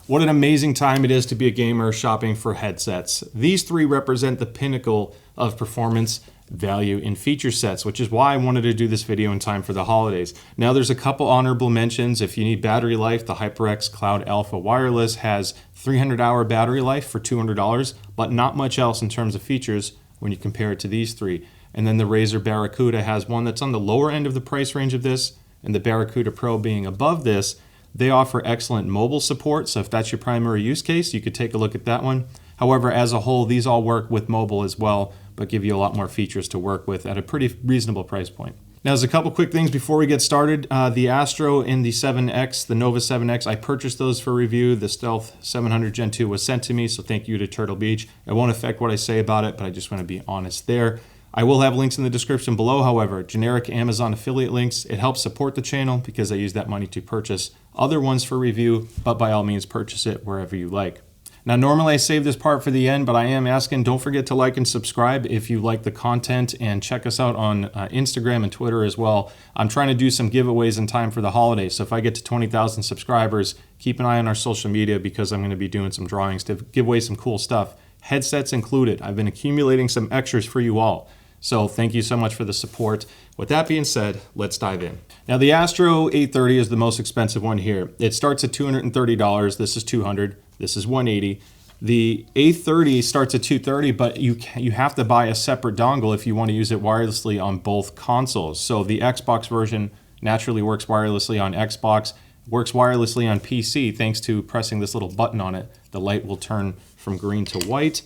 What an amazing time it is to be a gamer shopping for headsets. These three represent the pinnacle of performance, value, and feature sets, which is why I wanted to do this video in time for the holidays. Now there's a couple honorable mentions. If you need battery life, the HyperX Cloud Alpha Wireless has 300-hour battery life for $200, but not much else in terms of features when you compare it to these three. And then the Razer Barracuda has one that's on the lower end of the price range of this, and the Barracuda Pro being above this. They offer excellent mobile support, so if that's your primary use case, you could take a look at that one. However, as a whole, these all work with mobile as well, but give you a lot more features to work with at a pretty reasonable price point. Now, there's a couple quick things before we get started. The Astro and the 7X, the Nova 7X, I purchased those for review. The Stealth 700 Gen 2 was sent to me, so thank you to Turtle Beach. It won't affect what I say about it, but I just want to be honest there. I will have links in the description below, however, generic Amazon affiliate links. It helps support the channel because I use that money to purchase other ones for review, but by all means purchase it wherever you like. Now, normally I save this part for the end, but I am asking, don't forget to like and subscribe if you like the content, and check us out on Instagram and Twitter as well. I'm trying to do some giveaways in time for the holidays, so if I get to 20,000 subscribers, keep an eye on our social media because I'm going to be doing some drawings to give away some cool stuff. Headsets included. I've been accumulating some extras for you all. So thank you so much for the support. With that being said, let's dive in. Now the Astro A30 is the most expensive one here. It starts at $230. This is $200. This is $180. The A30 starts at $230, but you have to buy a separate dongle if you want to use it wirelessly on both consoles. So the Xbox version naturally works wirelessly on Xbox, works wirelessly on PC thanks to pressing this little button on it. The light will turn from green to white.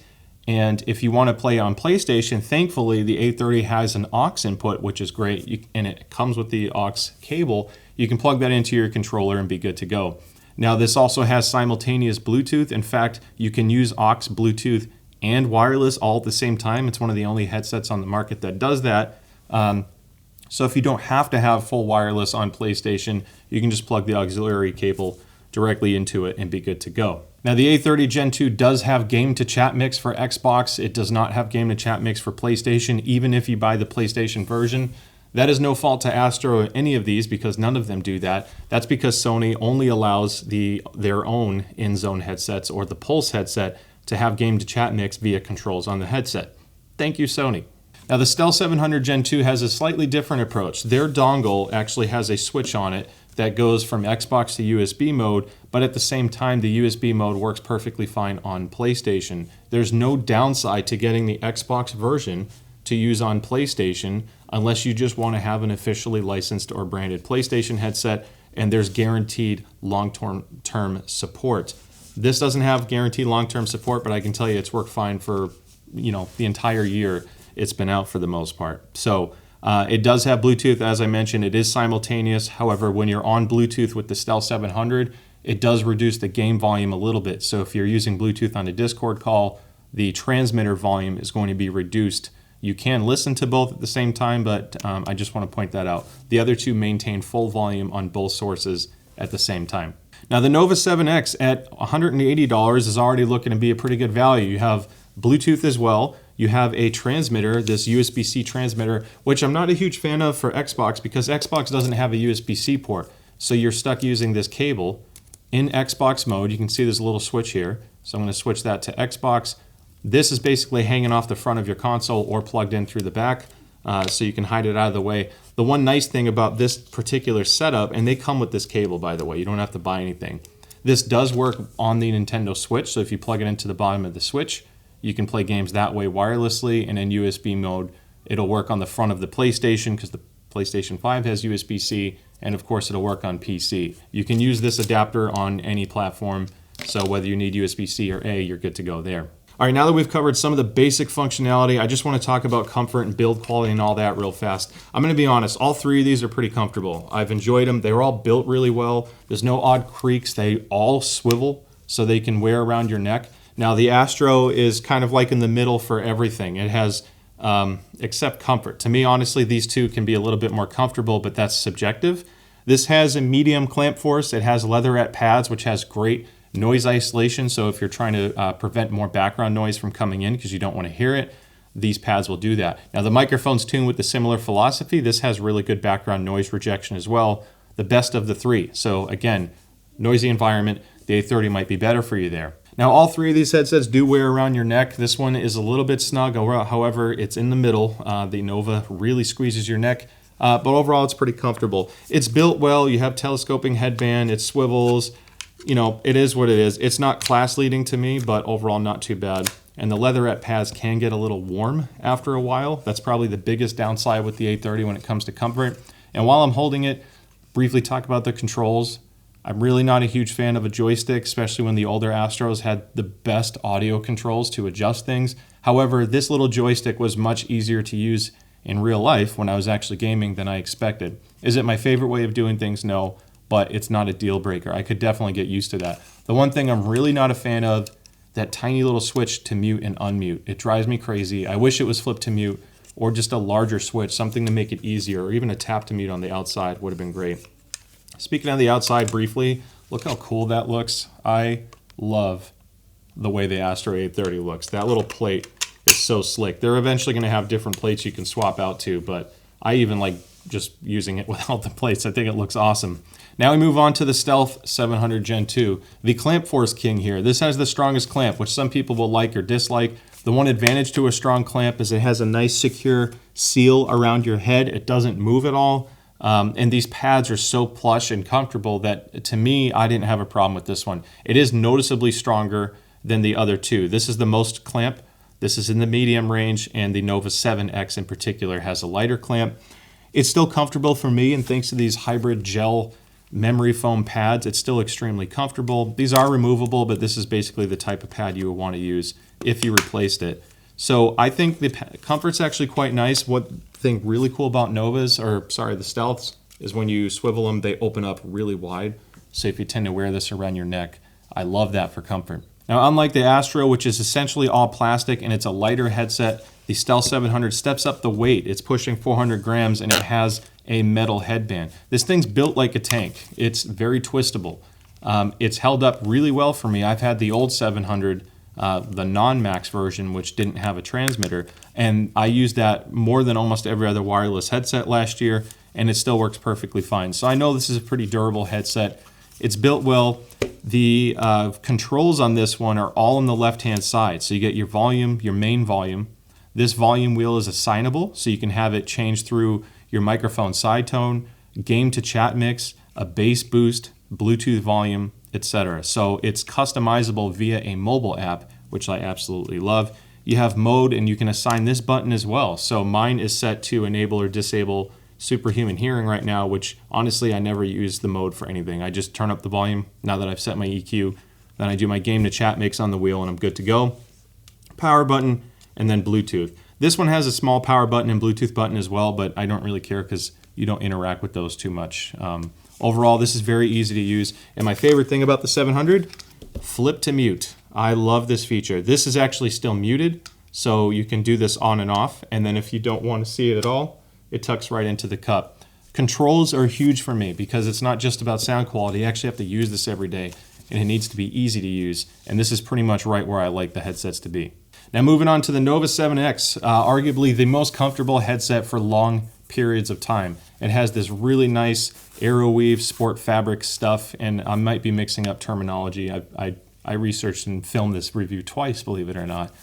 And if you want to play on PlayStation, thankfully the A30 has an aux input, which is great, and it comes with the aux cable. You can plug that into your controller and be good to go. Now this also has simultaneous Bluetooth. In fact, you can use aux, Bluetooth, and wireless all at the same time. It's one of the only headsets on the market that does that. So if you don't have to have full wireless on PlayStation, you can just plug the auxiliary cable directly into it and be good to go. Now the A30 Gen 2 does have game to chat mix for Xbox. It does not have game to chat mix for PlayStation, even if you buy the PlayStation version. That is no fault to Astro or any of these because none of them do that. That's because Sony only allows their own in-zone headsets or the Pulse headset to have game to chat mix via controls on the headset. Thank you, Sony. Now the Stealth 700 Gen 2 has a slightly different approach. Their dongle actually has a switch on it that goes from Xbox to USB mode, but at the same time, the USB mode works perfectly fine on PlayStation. There's no downside to getting the Xbox version to use on PlayStation unless you just want to have an officially licensed or branded PlayStation headset, and there's guaranteed long-term support. This doesn't have guaranteed long-term support, but I can tell you it's worked fine for, the entire year it's been out for the most part. So it does have Bluetooth, as I mentioned. It is simultaneous. However, when you're on Bluetooth with the Stealth 700, it does reduce the game volume a little bit. So if you're using Bluetooth on a Discord call, the transmitter volume is going to be reduced. You can listen to both at the same time, but I just want to point that out. The other two maintain full volume on both sources at the same time. Now the Nova 7X at $180 is already looking to be a pretty good value. You have Bluetooth as well. You have a transmitter, this USB-C transmitter, which I'm not a huge fan of for Xbox because Xbox doesn't have a USB-C port. So you're stuck using this cable in Xbox mode. You can see there's a little switch here. So I'm going to switch that to Xbox. This is basically hanging off the front of your console or plugged in through the back, so you can hide it out of the way. The one nice thing about this particular setup, and they come with this cable, by the way, you don't have to buy anything. This does work on the Nintendo Switch, so if you plug it into the bottom of the Switch, you can play games that way wirelessly, and in USB mode, it'll work on the front of the PlayStation because the PlayStation 5 has USB-C, and of course it'll work on PC. You can use this adapter on any platform, so whether you need USB-C or A, you're good to go there. All right, now that we've covered some of the basic functionality, I just want to talk about comfort and build quality and all that real fast. I'm going to be honest, all three of these are pretty comfortable. I've enjoyed them. They were all built really well. There's no odd creaks. They all swivel so they can wear around your neck. Now the Astro is kind of like in the middle for everything. It has, except comfort. To me, honestly, these two can be a little bit more comfortable, but that's subjective. This has a medium clamp force. It has leatherette pads, which has great noise isolation. So if you're trying to prevent more background noise from coming in because you don't want to hear it, these pads will do that. Now the microphone's tuned with a similar philosophy. This has really good background noise rejection as well. The best of the three. So again, noisy environment, the A30 might be better for you there. Now, all three of these headsets do wear around your neck. This one is a little bit snug, however, it's in the middle. The Nova really squeezes your neck, but overall, it's pretty comfortable. It's built well. You have telescoping headband. It swivels. You know, it is what it is. It's not class leading to me, but overall, not too bad. And the leatherette pads can get a little warm after a while. That's probably the biggest downside with the A30 when it comes to comfort. And while I'm holding it, briefly talk about the controls. I'm really not a huge fan of a joystick, especially when the older Astros had the best audio controls to adjust things. However, this little joystick was much easier to use in real life when I was actually gaming than I expected. Is it my favorite way of doing things? No, but it's not a deal breaker. I could definitely get used to that. The one thing I'm really not a fan of, that tiny little switch to mute and unmute. It drives me crazy. I wish it was flipped to mute or just a larger switch, something to make it easier, or even a tap to mute on the outside would have been great. Speaking on the outside briefly, look how cool that looks. I love the way the Astro A30 looks. That little plate is so slick. They're eventually going to have different plates you can swap out to, but I even like just using it without the plates. I think it looks awesome. Now we move on to the Stealth 700 Gen 2. The clamp force king here. This has the strongest clamp, which some people will like or dislike. The one advantage to a strong clamp is it has a nice secure seal around your head. It doesn't move at all. And these pads are so plush and comfortable that, to me, I didn't have a problem with this one. It is noticeably stronger than the other two. This is the most clamp. This is in the medium range, and the Nova 7X in particular has a lighter clamp. It's still comfortable for me, and thanks to these hybrid gel memory foam pads, it's still extremely comfortable. These are removable, but this is basically the type of pad you would want to use if you replaced it. So I think the comfort's actually quite nice. What thing really cool about Novas, or sorry, the Stealths, is when you swivel them, they open up really wide. So if you tend to wear this around your neck, I love that for comfort. Now, unlike the Astro, which is essentially all plastic and it's a lighter headset, the Stealth 700 steps up the weight. It's pushing 400 grams and it has a metal headband. This thing's built like a tank. It's very twistable. It's held up really well for me. I've had the old 700, the non-max version, which didn't have a transmitter, and I used that more than almost every other wireless headset last year, and it still works perfectly fine. So I know this is a pretty durable headset. It's built well. The controls on this one are all on the left-hand side. So you get your volume, your main volume. This volume wheel is assignable, so you can have it change through your microphone side tone, game to chat mix, a bass boost, Bluetooth volume, etc. So it's customizable via a mobile app, which I absolutely love. You have mode, and you can assign this button as well. So mine is set to enable or disable superhuman hearing right now, which honestly I never use the mode for anything. I just turn up the volume now that I've set my EQ. Then I do my game to chat mix on the wheel and I'm good to go. Power button, and then Bluetooth. This one has a small power button and Bluetooth button as well, but I don't really care because you don't interact with those too much. Overall, this is very easy to use. And my favorite thing about the 700, flip to mute. I love this feature. This is actually still muted, so you can do this on and off. And then if you don't want to see it at all, it tucks right into the cup. Controls are huge for me because it's not just about sound quality. You actually have to use this every day, and it needs to be easy to use. And this is pretty much right where I like the headsets to be. Now moving on to the Nova 7X, arguably the most comfortable headset for long periods of time. It has this really nice Aeroweave sport fabric stuff, and I might be mixing up terminology. I researched and filmed this review twice, believe it or not.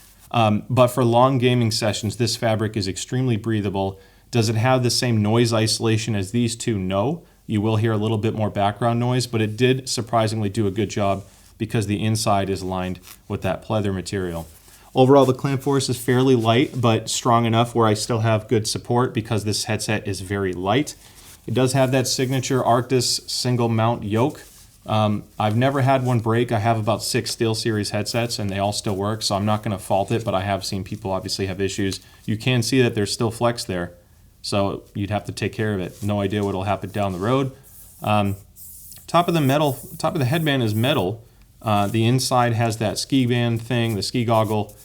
But for long gaming sessions, this fabric is extremely breathable. Does it have the same noise isolation as these two? No. You will hear a little bit more background noise, but it did surprisingly do a good job because the inside is lined with that pleather material. Overall, the clamp force is fairly light, but strong enough where I still have good support because this headset is very light. It does have that signature Arctis single mount yoke. I've never had one break. I have about 6 SteelSeries headsets and they all still work, so I'm not going to fault it, but I have seen people obviously have issues. You can see that there's still flex there, so you'd have to take care of it. No idea what will happen down the road. Top of the headband is metal. The inside has that ski band thing, the ski goggle,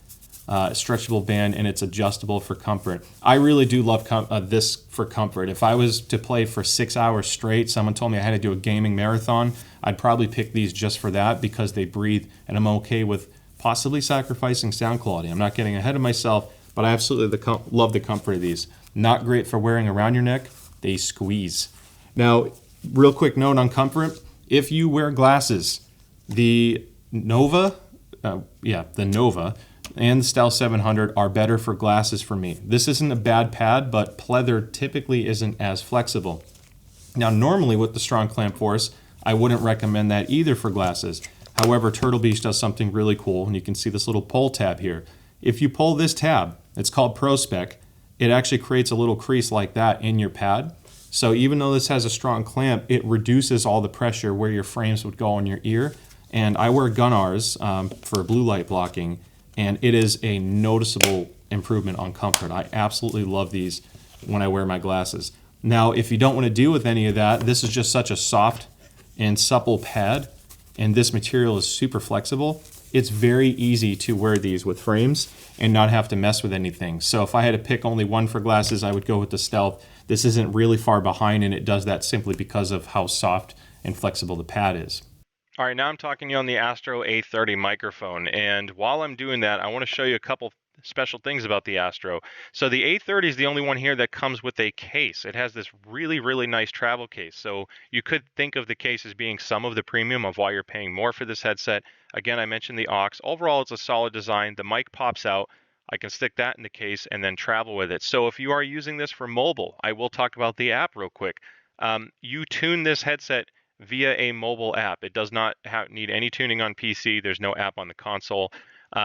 stretchable band, and it's adjustable for comfort. I really do love this for comfort. If I was to play for 6 hours straight, someone told me I had to do a gaming marathon, I'd probably pick these just for that because they breathe, and I'm okay with possibly sacrificing sound quality. I'm not getting ahead of myself, but I absolutely love the comfort of these. Not great for wearing around your neck. They squeeze. Now, real quick note on comfort. If you wear glasses, The Nova, the Nova and the Stealth 700 are better for glasses for me. This isn't a bad pad, but pleather typically isn't as flexible. Now, normally with the strong clamp force, I wouldn't recommend that either for glasses. However, Turtle Beach does something really cool, and you can see this little pull tab here. If you pull this tab, it's called Pro Spec, it actually creates a little crease like that in your pad. So even though this has a strong clamp, it reduces all the pressure where your frames would go on your ear. And I wear Gunnars for blue light blocking, and it is a noticeable improvement on comfort. I absolutely love these when I wear my glasses. Now, if you don't want to deal with any of that, this is just such a soft and supple pad, and this material is super flexible. It's very easy to wear these with frames and not have to mess with anything. So if I had to pick only one for glasses, I would go with the Stealth. This isn't really far behind, and it does that simply because of how soft and flexible the pad is. All right, now I'm talking to you on the Astro A30 microphone, and while I'm doing that, I want to show you a couple special things about the Astro. So the A30 is the only one here that comes with a case. It has this really, really nice travel case. So you could think of the case as being some of the premium of why you're paying more for this headset. Again, I mentioned the aux. Overall, it's a solid design. The mic pops out. I can stick that in the case and then travel with it. So if you are using this for mobile, I will talk about the app real quick. You tune this headset via a mobile app. It does not need any tuning on PC. There's no app on the console.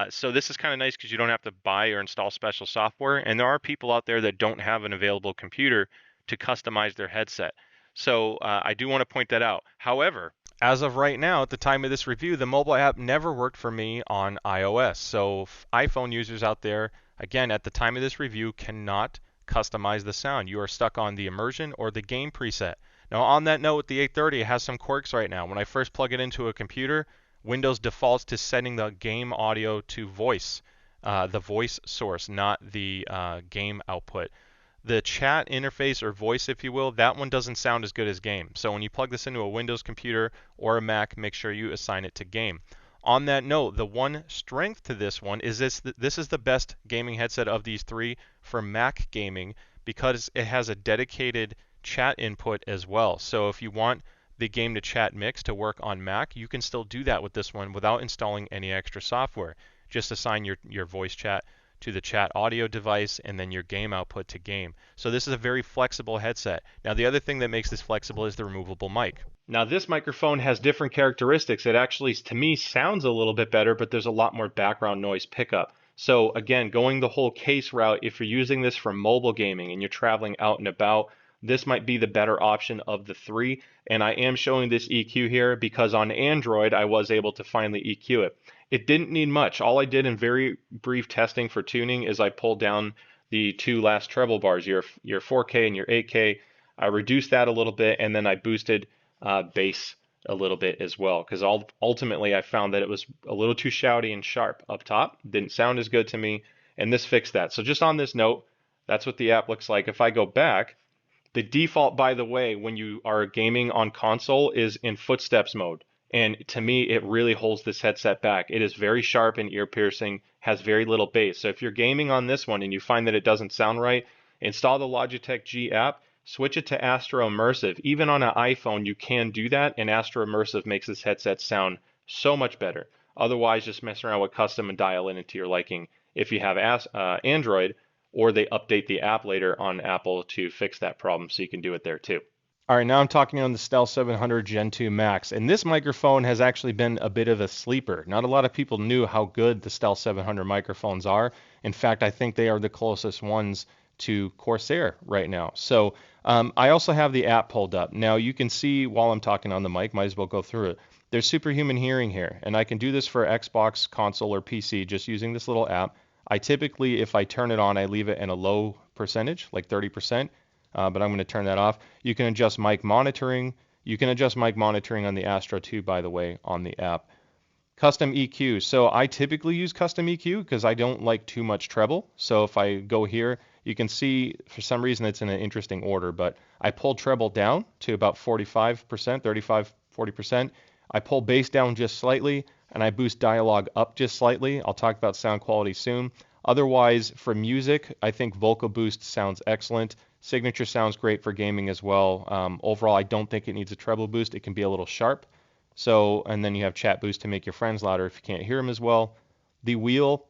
So this is kind of nice because you don't have to buy or install special software. And there are people out there that don't have an available computer to customize their headset. So I do want to point that out. However, as of right now, at the time of this review, the mobile app never worked for me on iOS. So iPhone users out there, again, at the time of this review, cannot customize the sound. You are stuck on the immersion or the gain preset. Now, on that note, with the A30, it has some quirks right now. When I first plug it into a computer, Windows defaults to setting the game audio to voice, the voice source, not the game output. The chat interface, or voice, if you will, that one doesn't sound as good as game. So when you plug this into a Windows computer or a Mac, make sure you assign it to game. On that note, the one strength to this one is this is the best gaming headset of these three for Mac gaming because it has a dedicated chat input as well. So if you want the game to chat mix to work on Mac, you can still do that with this one without installing any extra software. Just assign your voice chat to the chat audio device and then your game output to game. So this is a very flexible headset. Now the other thing that makes this flexible is the removable mic. Now this microphone has different characteristics. It actually, to me, sounds a little bit better, but there's a lot more background noise pickup. So again, going the whole case route, if you're using this for mobile gaming and you're traveling out and about, this might be the better option of the three. And I am showing this EQ here because on Android, I was able to finally EQ it. It didn't need much. All I did in very brief testing for tuning is I pulled down the two last treble bars, your 4K and your 8K. I reduced that a little bit, and then I boosted bass a little bit as well, because ultimately I found that it was a little too shouty and sharp up top. Didn't sound as good to me, and this fixed that. So just on this note, that's what the app looks like. If I go back, the default, by the way, when you are gaming on console is in footsteps mode. And to me, it really holds this headset back. It is very sharp and ear piercing, has very little bass. So if you're gaming on this one and you find that it doesn't sound right, install the Logitech G app, switch it to Astro Immersive. Even on an iPhone, you can do that, and Astro Immersive makes this headset sound so much better. Otherwise, just mess around with custom and dial in into your liking. If you have Android, or they update the app later on Apple to fix that problem, so you can do it there too. All right, now I'm talking on the Stealth 700 Gen 2 Max, and this microphone has actually been a bit of a sleeper. Not a lot of people knew how good the Stealth 700 microphones are. In fact, I think they are the closest ones to Corsair right now. So I also have the app pulled up. Now you can see while I'm talking on the mic, might as well go through it. There's superhuman hearing here, and I can do this for Xbox, console, or PC just using this little app. I typically, if I turn it on, I leave it in a low percentage, like 30%, but I'm going to turn that off. You can adjust mic monitoring. You can adjust mic monitoring on the Astro 2, by the way, on the app. Custom EQ. So I typically use custom EQ because I don't like too much treble. So if I go here, you can see for some reason it's in an interesting order, but I pull treble down to about 45%, 35, 40%. I pull bass down just slightly, and I boost dialogue up just slightly. I'll talk about sound quality soon. Otherwise, for music, I think Vocal Boost sounds excellent. Signature sounds great for gaming as well. Overall, I don't think it needs a treble boost. It can be a little sharp. So, and then you have chat boost to make your friends louder if you can't hear them as well. The wheel,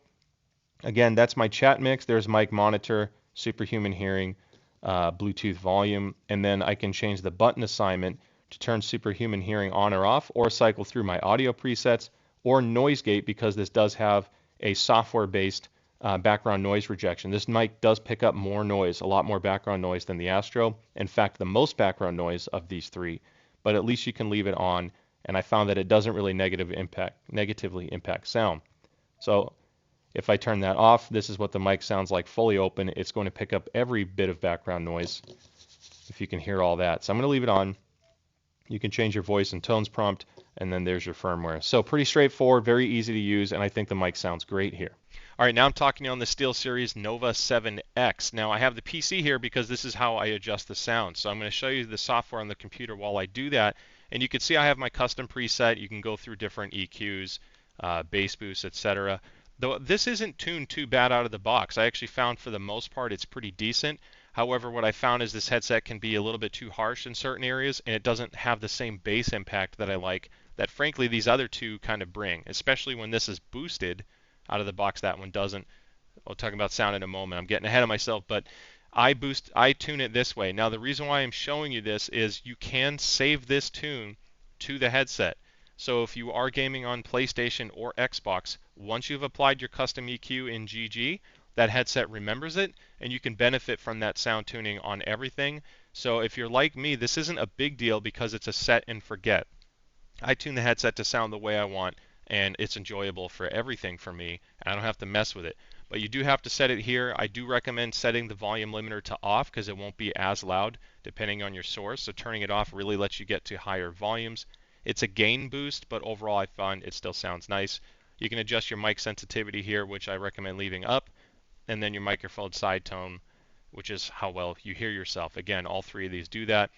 again, that's my chat mix. There's mic monitor, superhuman hearing, Bluetooth volume, and then I can change the button assignment to turn superhuman hearing on or off, or cycle through my audio presets, or noise gate, because this does have a software-based background noise rejection. This mic does pick up more noise, a lot more background noise than the Astro. In fact, the most background noise of these three, but at least you can leave it on, and I found that it doesn't really negatively impact sound. So if I turn that off, this is what the mic sounds like fully open. It's going to pick up every bit of background noise, if you can hear all that. So I'm going to leave it on. You can change your voice and tones prompt, and then there's your firmware. So pretty straightforward, very easy to use, and I think the mic sounds great here. All right, now I'm talking to you on the SteelSeries Nova 7X. Now I have the PC here because this is how I adjust the sound. So I'm going to show you the software on the computer while I do that. And you can see I have my custom preset. You can go through different EQs, bass boosts, etc. Though this isn't tuned too bad out of the box. I actually found for the most part it's pretty decent. However, what I found is this headset can be a little bit too harsh in certain areas, and it doesn't have the same bass impact that I like, that frankly these other two kind of bring, especially when this is boosted out of the box. That one doesn't. I'll talk about sound in a moment. I'm getting ahead of myself, but I tune it this way. Now the reason why I'm showing you this is you can save this tune to the headset. So if you are gaming on PlayStation or Xbox, once you've applied your custom EQ in GG, that headset remembers it, and you can benefit from that sound tuning on everything. So if you're like me, this isn't a big deal because it's a set and forget. I tune the headset to sound the way I want, and it's enjoyable for everything for me, and I don't have to mess with it. But you do have to set it here. I do recommend setting the volume limiter to off because it won't be as loud depending on your source. So turning it off really lets you get to higher volumes. It's a gain boost, but overall I find it still sounds nice. You can adjust your mic sensitivity here, which I recommend leaving up, and then your microphone side tone, which is how well you hear yourself. Again, all three of these do that.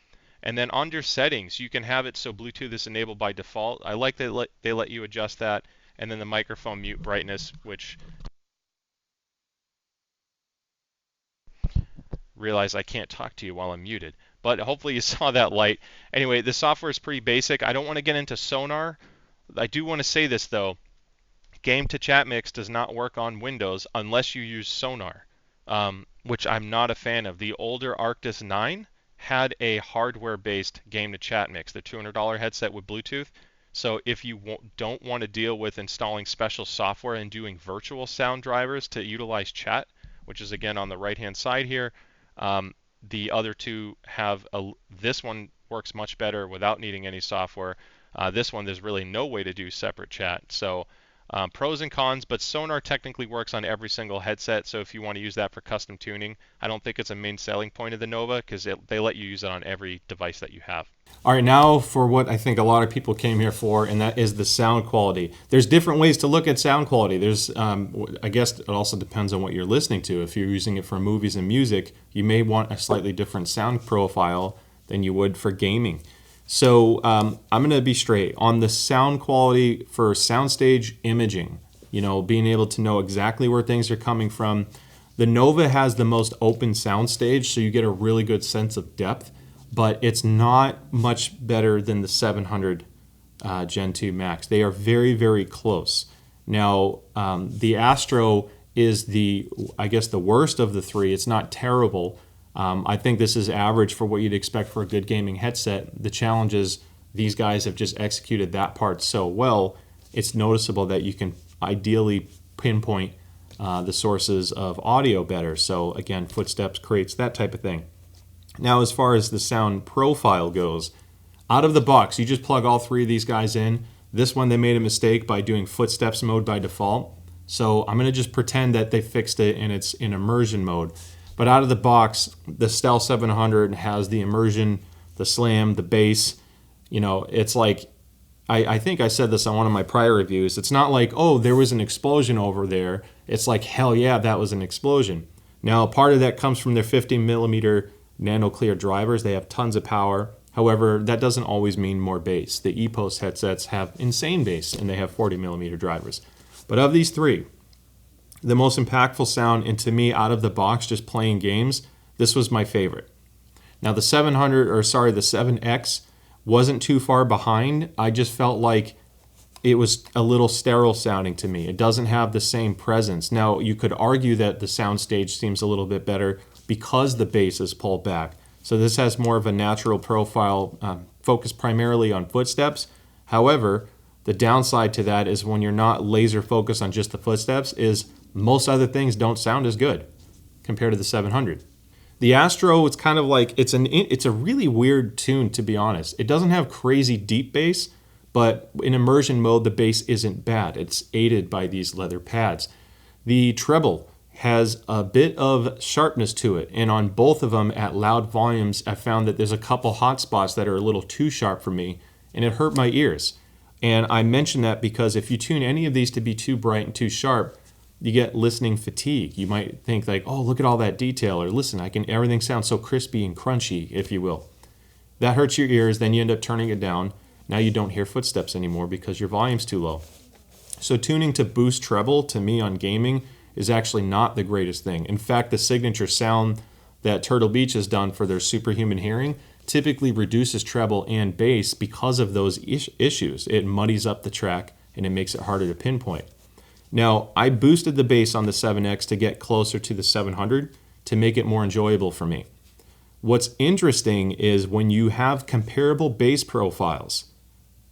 And then under settings, you can have it so Bluetooth is enabled by default. I like that they let you adjust that. And then the microphone mute brightness, which realize I can't talk to you while I'm muted. But hopefully you saw that light. Anyway, the software is pretty basic. I don't want to get into sonar. I do want to say this though. Game to chat mix does not work on Windows unless you use sonar, which I'm not a fan of. The older Arctis 9 had a hardware-based game to chat mix, the $200 headset with Bluetooth. So if you don't want to deal with installing special software and doing virtual sound drivers to utilize chat, which is again on the right-hand side here, the other two have this one works much better without needing any software. This one, there's really no way to do separate chat. So pros and cons, but sonar technically works on every single headset, so if you want to use that for custom tuning, I don't think it's a main selling point of the Nova because they let you use it on every device that you have. All right, now for what I think a lot of people came here for, and that is the sound quality. There's different ways to look at sound quality. There's, I guess it also depends on what you're listening to. If you're using it for movies and music, you may want a slightly different sound profile than you would for gaming. So I'm going to be straight on the sound quality for soundstage imaging, being able to know exactly where things are coming from. The Nova has the most open soundstage, so you get a really good sense of depth, but it's not much better than the 700 Gen 2 Max. They are very, very close. Now, the Astro is I guess the worst of the three. It's not terrible. I think this is average for what you'd expect for a good gaming headset. The challenge is these guys have just executed that part so well, it's noticeable that you can ideally pinpoint the sources of audio better. So again, Footsteps creates that type of thing. Now, as far as the sound profile goes, out of the box, you just plug all three of these guys in. This one, they made a mistake by doing Footsteps mode by default. So I'm going to just pretend that they fixed it and it's in immersion mode. But out of the box, the Stealth 700 has the immersion, the slam, the bass. It's like, I think I said this on one of my prior reviews. It's not like, oh, there was an explosion over there. It's like, hell yeah, that was an explosion. Now, part of that comes from their 50mm nano clear drivers. They have tons of power. However, that doesn't always mean more bass. The EPOS headsets have insane bass, and they have 40mm drivers. But of these three, the most impactful sound, and to me, out of the box, just playing games, this was my favorite. Now, the 7X wasn't too far behind. I just felt like it was a little sterile sounding to me. It doesn't have the same presence. Now, you could argue that the soundstage seems a little bit better because the bass is pulled back. So this has more of a natural profile, focused primarily on footsteps. However, the downside to that is when you're not laser focused on just the footsteps is most other things don't sound as good compared to the 700. The Astro, it's kind of like, it's a really weird tune, to be honest. It doesn't have crazy deep bass, but in immersion mode, the bass isn't bad. It's aided by these leather pads. The treble has a bit of sharpness to it, and on both of them at loud volumes, I found that there's a couple hot spots that are a little too sharp for me, and it hurt my ears. And I mention that because if you tune any of these to be too bright and too sharp, you get listening fatigue. You might think like, oh, look at all that detail, or listen, everything sounds so crispy and crunchy, if you will. That hurts your ears, then you end up turning it down. Now you don't hear footsteps anymore because your volume's too low. So tuning to boost treble, to me on gaming, is actually not the greatest thing. In fact, the signature sound that Turtle Beach has done for their superhuman hearing typically reduces treble and bass because of those issues. It muddies up the track and it makes it harder to pinpoint. Now, I boosted the bass on the 7X to get closer to the 700 to make it more enjoyable for me. What's interesting is when you have comparable bass profiles,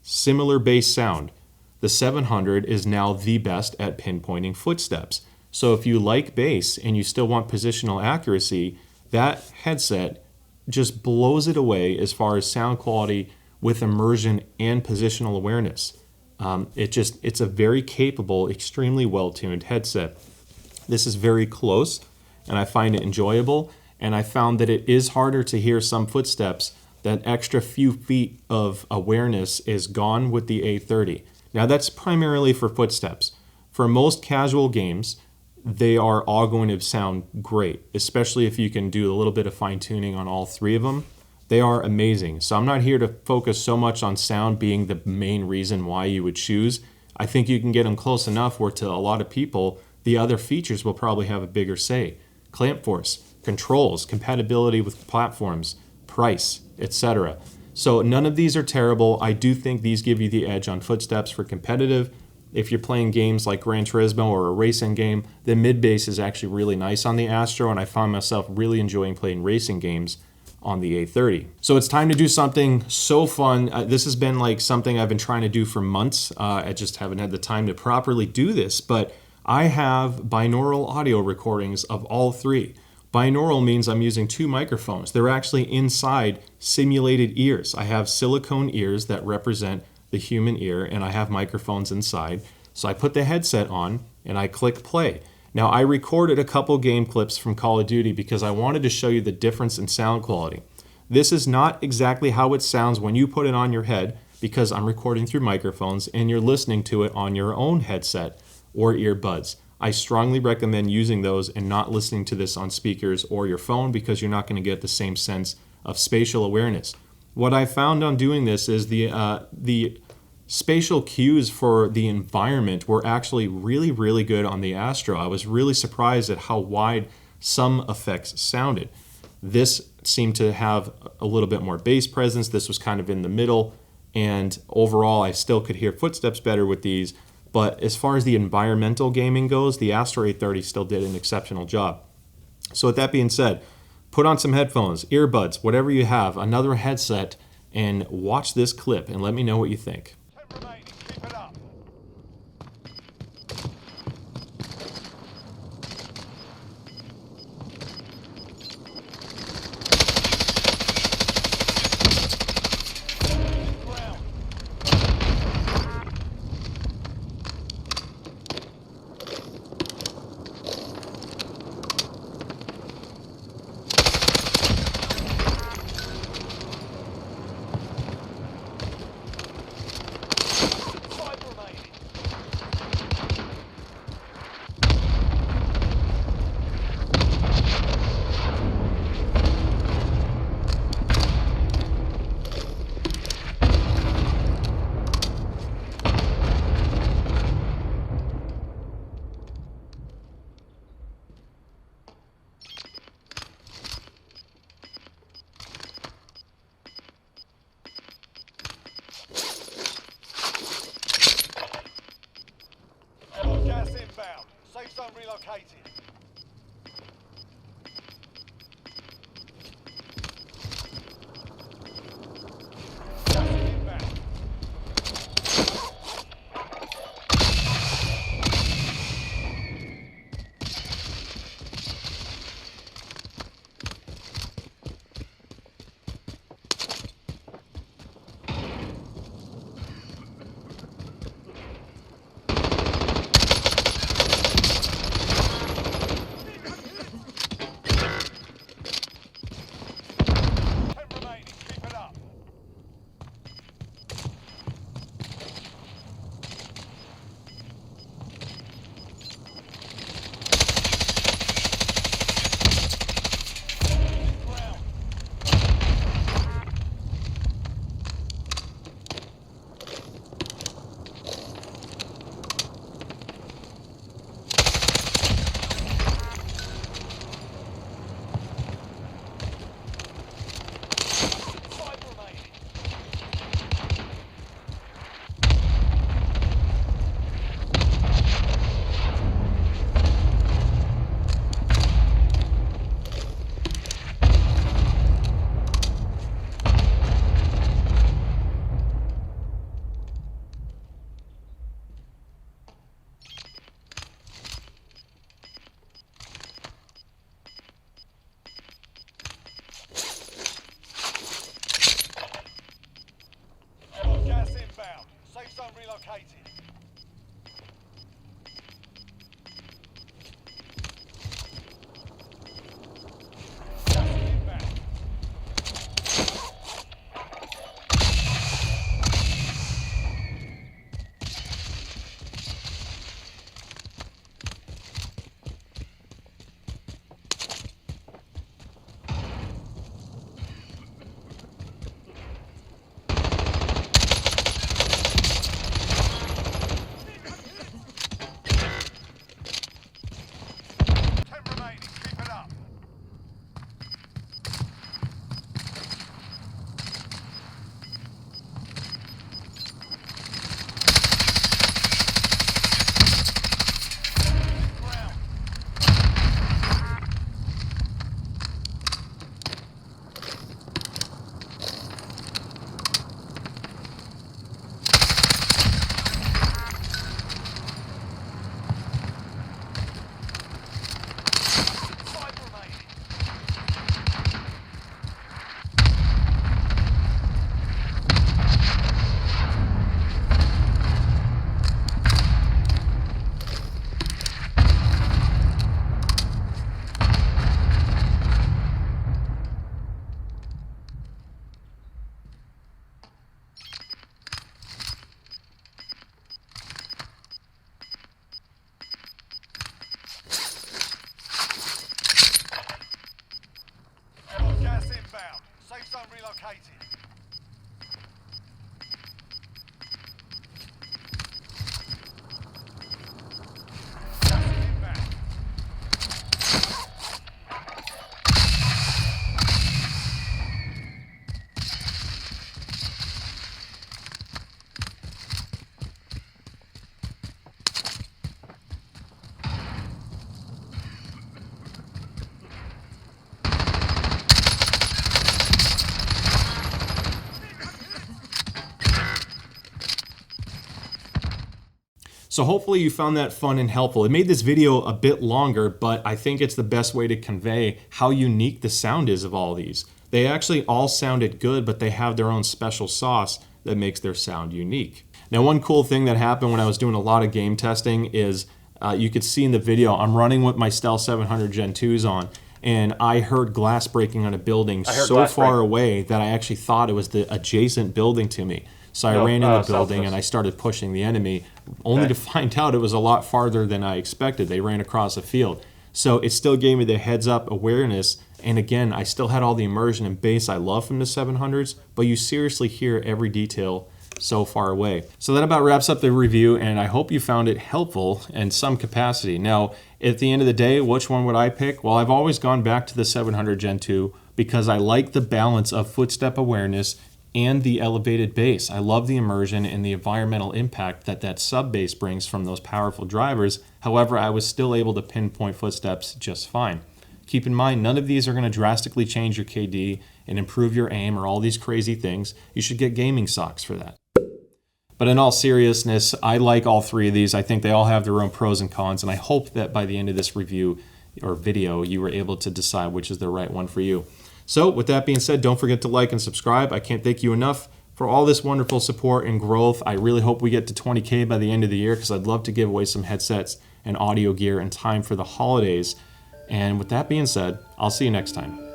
similar bass sound, the 700 is now the best at pinpointing footsteps. So if you like bass and you still want positional accuracy, that headset just blows it away as far as sound quality with immersion and positional awareness. It's a very capable, extremely well-tuned headset. This is very close, and I find it enjoyable, and I found that it is harder to hear some footsteps. That extra few feet of awareness is gone with the A30. Now that's primarily for footsteps. For most casual games, they are all going to sound great, especially if you can do a little bit of fine-tuning on all three of them. They are amazing. So I'm not here to focus so much on sound being the main reason why you would choose. I think you can get them close enough where to a lot of people, the other features will probably have a bigger say. Clamp force, controls, compatibility with platforms, price, etc. So none of these are terrible. I do think these give you the edge on footsteps for competitive. If you're playing games like Gran Turismo or a racing game, the mid-bass is actually really nice on the Astro, and I find myself really enjoying playing racing games on the A30. So it's time to do something so fun. This has been like something I've been trying to do for months. I just haven't had the time to properly do this, but I have binaural audio recordings of all three. Binaural means I'm using two microphones. They're actually inside simulated ears. I have silicone ears that represent the human ear, and I have microphones inside. So I put the headset on and I click play. Now I recorded a couple game clips from Call of Duty because I wanted to show you the difference in sound quality. This is not exactly how it sounds when you put it on your head because I'm recording through microphones and you're listening to it on your own headset or earbuds. I strongly recommend using those and not listening to this on speakers or your phone because you're not going to get the same sense of spatial awareness. What I found on doing this is the spatial cues for the environment were actually really, really good on the Astro. I was really surprised at how wide some effects sounded. This seemed to have a little bit more bass presence. This was kind of in the middle, and overall I still could hear footsteps better with these. But as far as the environmental gaming goes, the Astro A30 still did an exceptional job. So with that being said, put on some headphones, earbuds, whatever you have, another headset, and watch this clip and let me know what you think. Keep it up. relocated. Gas is inbound. Gas inbound. Safe zone relocated. Gas is inbound. Keep it up. Ground. Five remaining. Gas inbound. Safe zone relocated. Gas is inbound. So hopefully you found that fun and helpful. It made this video a bit longer, but I think it's the best way to convey how unique the sound is of all these. They actually all sounded good, but they have their own special sauce that makes their sound unique. Now, one cool thing that happened when I was doing a lot of game testing is you could see in the video, I'm running with my Stealth 700 Gen 2s on, and I heard glass breaking on a building so far away that I actually thought it was the adjacent building to me. So I ran in the building and I started pushing the enemy, only to find out it was a lot farther than I expected. They ran across a field. So it still gave me the heads up awareness. And again, I still had all the immersion and bass I love from the 700s, but you seriously hear every detail so far away. So that about wraps up the review, and I hope you found it helpful in some capacity. Now, at the end of the day, which one would I pick? Well, I've always gone back to the 700 Gen 2 because I like the balance of footstep awareness and the elevated bass. I love the immersion and the environmental impact that sub bass brings from those powerful drivers. However, I was still able to pinpoint footsteps just fine. Keep in mind, none of these are going to drastically change your KD and improve your aim or all these crazy things. You should get gaming socks for that. But in all seriousness, I like all three of these. I think they all have their own pros and cons, and I hope that by the end of this review or video, you were able to decide which is the right one for you. So with that being said, don't forget to like and subscribe. I can't thank you enough for all this wonderful support and growth. I really hope we get to 20K by the end of the year, because I'd love to give away some headsets and audio gear in time for the holidays. And with that being said, I'll see you next time.